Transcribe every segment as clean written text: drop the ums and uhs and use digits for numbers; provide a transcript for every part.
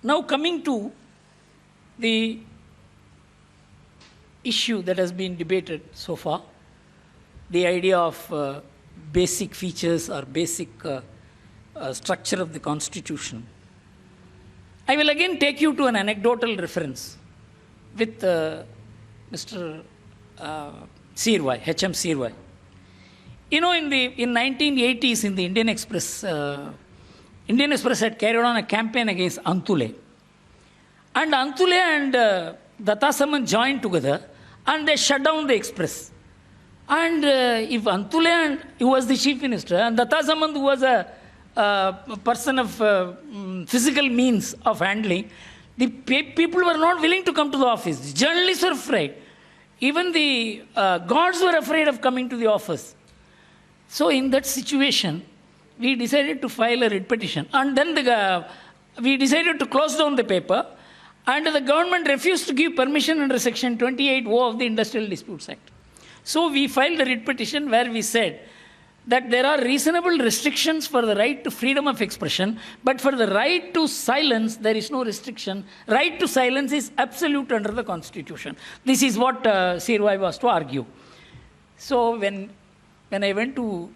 Now coming to the issue that has been debated so far, the idea of basic features or basic structure of the Constitution. I will again take you to an anecdotal reference with Mr. Sirwai, H.M. Sirwai. You know, in 1980s, in the Indian Express had carried on a campaign against Antule. And Antule and Datta Samant joined together and they shut down the Express. And if Antule, who was the chief minister, and Datta Samant, who was a person of physical means of handling, the people were not willing to come to the office. The journalists were afraid. Even the guards were afraid of coming to the office. So in that situation, we decided to file a writ petition. And then we decided to close down the paper. And the government refused to give permission under Section 28(o) of the Industrial Disputes Act. So we filed a writ petition where we said that there are reasonable restrictions for the right to freedom of expression, but for the right to silence, there is no restriction. Right to silence is absolute under the Constitution. This is what Sirwai was to argue. So when I went to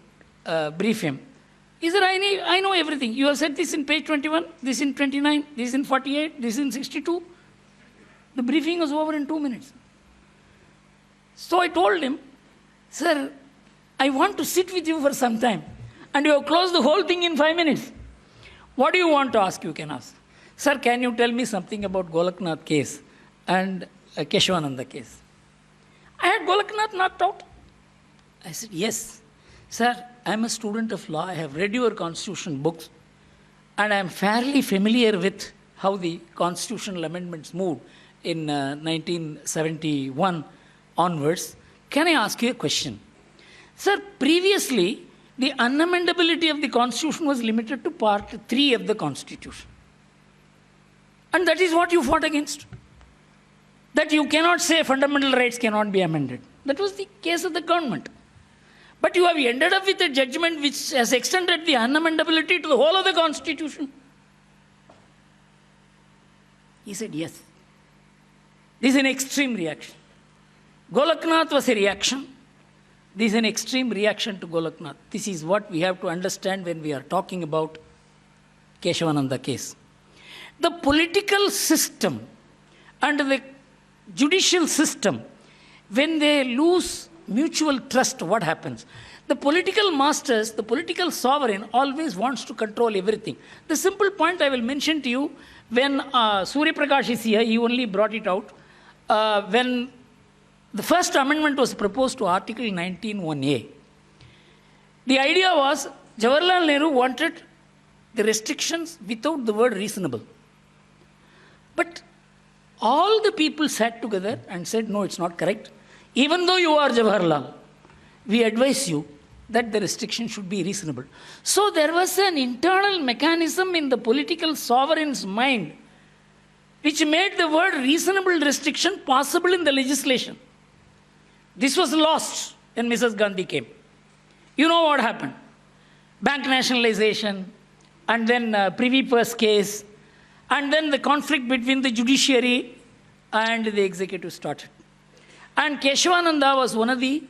brief him, he said, I know everything. You have said this in page 21, this in 29, this in 48, this in 62. The briefing was over in 2 minutes. So I told him, sir, I want to sit with you for some time. And you have closed the whole thing in 5 minutes. What do you want to ask? You can ask. Sir, can you tell me something about Golaknath case and Keshavananda case? I had Golaknath knocked out. I said, yes. Sir, I am a student of law. I have read your constitution books. And I am fairly familiar with how the constitutional amendments moved in 1971 onwards. Can I ask you a question? Sir, previously, the unamendability of the Constitution was limited to Part 3 of the Constitution. And that is what you fought against. That you cannot say fundamental rights cannot be amended. That was the case of the government. But you have ended up with a judgment which has extended the unamendability to the whole of the Constitution. He said, yes. This is an extreme reaction. Golaknath was a reaction. This is an extreme reaction to Golaknath. This is what we have to understand when we are talking about Keshavananda case. The political system and the judicial system, when they lose mutual trust, what happens? The political masters, the political sovereign always wants to control everything. The simple point I will mention to you, when Surya Prakash is here, he only brought it out. When the first amendment was proposed to Article 19(1)(a), the idea was Jawaharlal Nehru wanted the restrictions without the word reasonable. But all the people sat together and said, no, it's not correct. Even though you are Jawaharlal, we advise you that the restriction should be reasonable. So there was an internal mechanism in the political sovereign's mind which made the word reasonable restriction possible in the legislation. This was lost when Mrs. Gandhi came. You know what happened? Bank nationalization, and then Privy Purse case, and then the conflict between the judiciary and the executive started. And Keshavananda was one of the,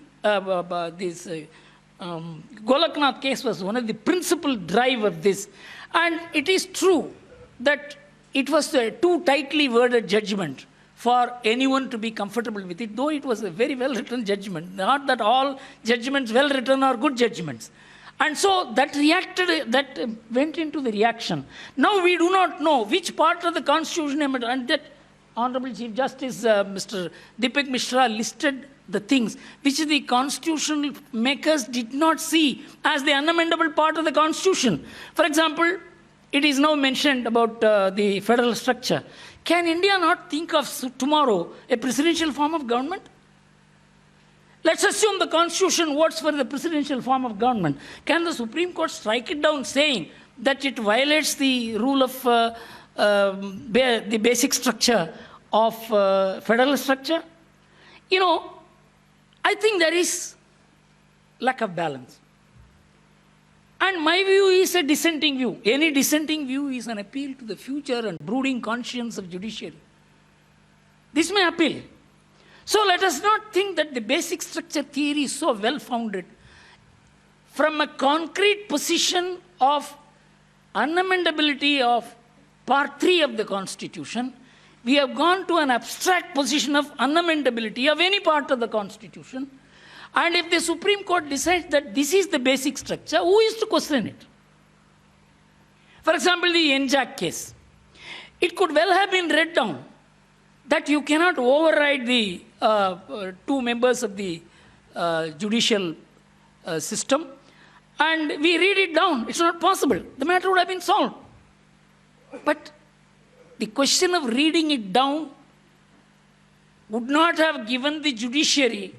Golaknath case was one of the principal drive of this. And it is true that it was a too tightly worded judgment for anyone to be comfortable with it, though it was a very well-written judgment. Not that all judgments well-written are good judgments. And so that went into the reaction. Now we do not know which part of the Constitution, and that Honorable Chief Justice Mr. Deepak Mishra listed the things which the constitutional makers did not see as the unamendable part of the Constitution. For example, it is now mentioned about the federal structure. Can India not think of tomorrow a presidential form of government? Let's assume the Constitution votes for the presidential form of government. Can the Supreme Court strike it down saying that it violates the rule of the basic structure of federal structure? You know, I think there is lack of balance. And my view is a dissenting view. Any dissenting view is an appeal to the future and brooding conscience of judiciary. This may appeal. So let us not think that the basic structure theory is so well-founded. From a concrete position of unamendability of Part 3 of the Constitution, we have gone to an abstract position of unamendability of any part of the Constitution. And if the Supreme Court decides that this is the basic structure, who is to question it? For example, the NJAC case. It could well have been read down that you cannot override the two members of the judicial system. And we read it down. It's not possible. The matter would have been solved. But the question of reading it down would not have given the judiciary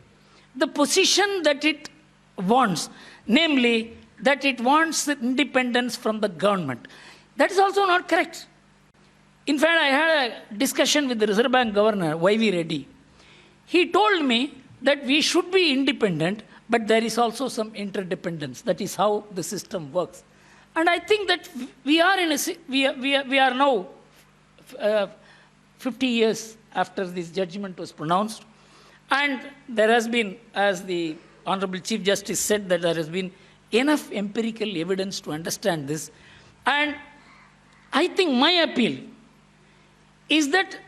the position that it wants, namely that it wants independence from the government. That is also not correct. In fact, I had a discussion with the Reserve Bank Governor, Y.V. Reddy. He told me that we should be independent, but there is also some interdependence. That is how the system works. And I think that we are now 50 years after this judgment was pronounced. And there has been, as the Honorable Chief Justice said, that there has been enough empirical evidence to understand this. And I think my appeal is that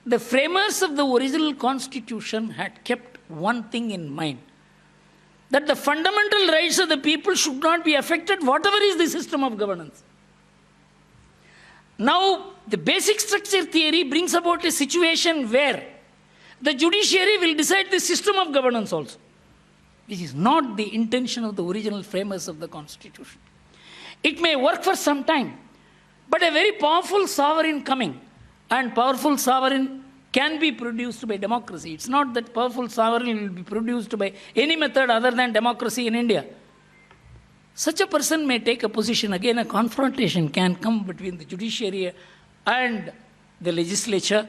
the framers of the original Constitution had kept one thing in mind, that the fundamental rights of the people should not be affected, whatever is the system of governance. Now, the basic structure theory brings about a situation where the judiciary will decide the system of governance also, which is not the intention of the original framers of the Constitution. It may work for some time, but a very powerful sovereign coming, and powerful sovereign can be produced by democracy. It's not that powerful sovereign will be produced by any method other than democracy in India. Such a person may take a position. Again, a confrontation can come between the judiciary and the legislature.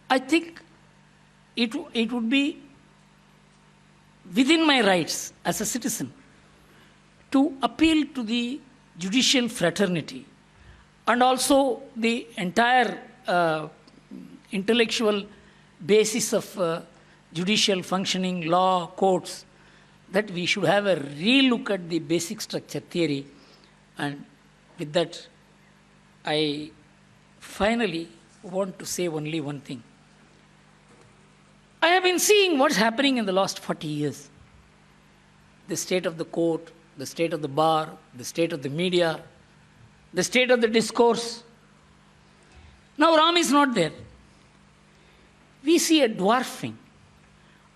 I think it would be within my rights as a citizen to appeal to the judicial fraternity and also the entire intellectual basis of judicial functioning, law, courts, that we should have a re-look at the basic structure theory. And with that, I finally want to say only one thing. I have been seeing what's happening in the last 40 years. The state of the court, the state of the bar, the state of the media, the state of the discourse. Now Ram is not there. We see a dwarfing.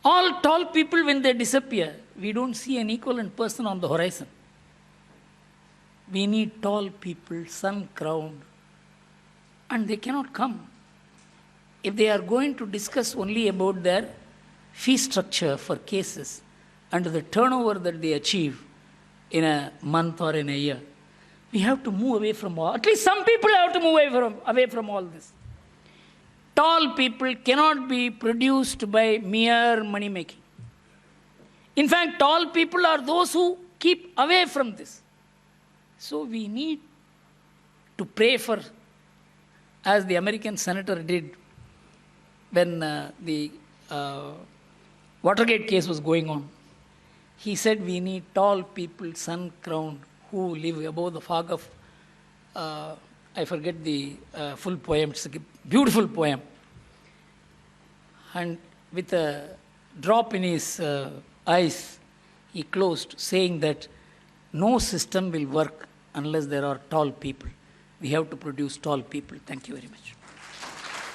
All tall people, when they disappear, we don't see an equivalent person on the horizon. We need tall people, sun-crowned, and they cannot come. If they are going to discuss only about their fee structure for cases and the turnover that they achieve in a month or in a year, we have to move away from all. At least some people have to move away from all this. Tall people cannot be produced by mere money making. In fact, tall people are those who keep away from this. So we need to pray for, as the American senator did when the Watergate case was going on. He said we need tall people, sun-crowned, who live above the fog of, I forget the full poem, it's a beautiful poem. And with a drop in his eyes, he closed, saying that no system will work unless there are tall people. We have to produce tall people. Thank you very much.